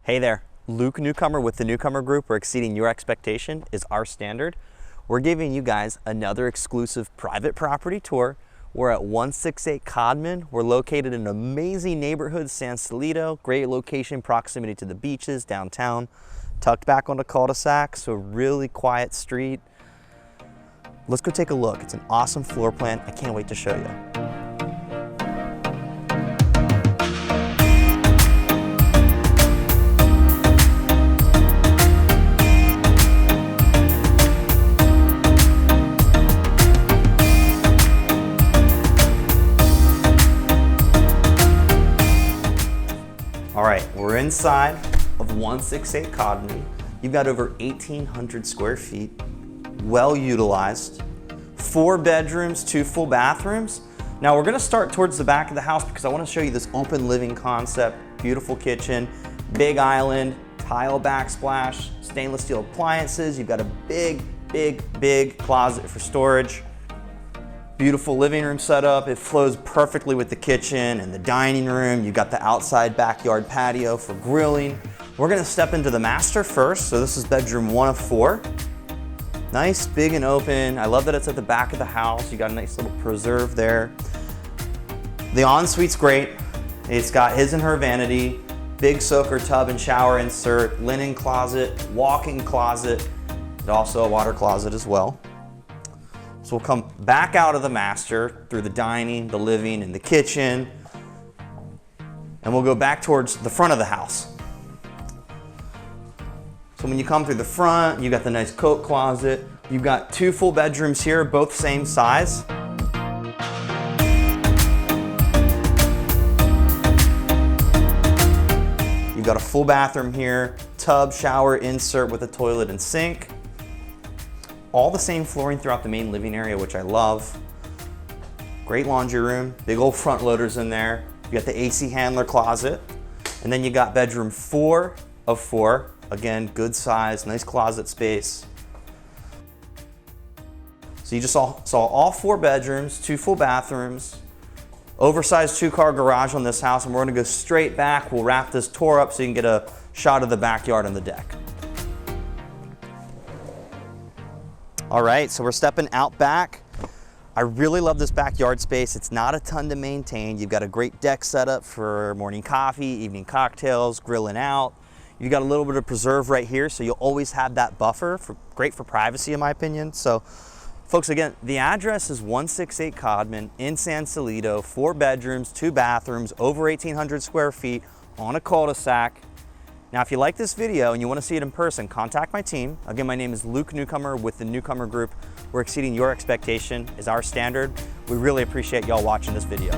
Hey there, Luke Newcomer with the Newcomer Group, where exceeding your expectation is our standard. We're giving you guys another exclusive private property tour. We're at 168 Codman. We're located in an amazing neighborhood, San Salito. Great location, proximity to the beaches, downtown, tucked back on the cul-de-sac, so really quiet street. Let's go take a look. It's an awesome floor plan. I can't wait to show you. All right, we're inside of 168 Codman. You've got over 1,800 square feet, well utilized, 4 bedrooms, 2 full bathrooms. Now we're gonna start towards the back of the house because I wanna show you this open living concept, beautiful kitchen, big island, tile backsplash, stainless steel appliances. You've got a big closet for storage. Beautiful living room setup. It flows perfectly with the kitchen and the dining room. You've got the outside backyard patio for grilling. We're gonna step into the master first. So this is bedroom 1 of 4. Nice, big and open. I love that it's at the back of the house. You got a nice little preserve there. The ensuite's great. It's got his and her vanity, big soaker tub and shower insert, linen closet, walk-in closet, and also a water closet as well. So we'll come back out of the master through the dining, the living, and the kitchen, and we'll go back towards the front of the house. So when you come through the front, you got the nice coat closet. You've got 2 full bedrooms here, both same size. You've got a full bathroom here, tub, shower, insert with a toilet and sink. All the same flooring throughout the main living area, which I love. Great laundry room, big old front loaders in there. You got the AC handler closet. And then you got bedroom 4 of 4. Again, good size, nice closet space. So you just saw all 4 bedrooms, 2 full bathrooms, oversized 2-car garage on this house, and we're gonna go straight back. We'll wrap this tour up so you can get a shot of the backyard and the deck. All right, so we're stepping out back. I really love this backyard space. It's not a ton to maintain. You've got a great deck setup for morning coffee, evening cocktails, grilling out. You got a little bit of preserve right here, so you'll always have that buffer. Great for privacy, in my opinion. So, folks, again, the address is 168 Codman in San Salito, 4 bedrooms, 2 bathrooms, over 1,800 square feet on a cul-de-sac. Now, if you like this video and you want to see it in person, contact my team. Again, my name is Luke Newcomer with the Newcomer Group. We're exceeding your expectation is our standard. We really appreciate y'all watching this video.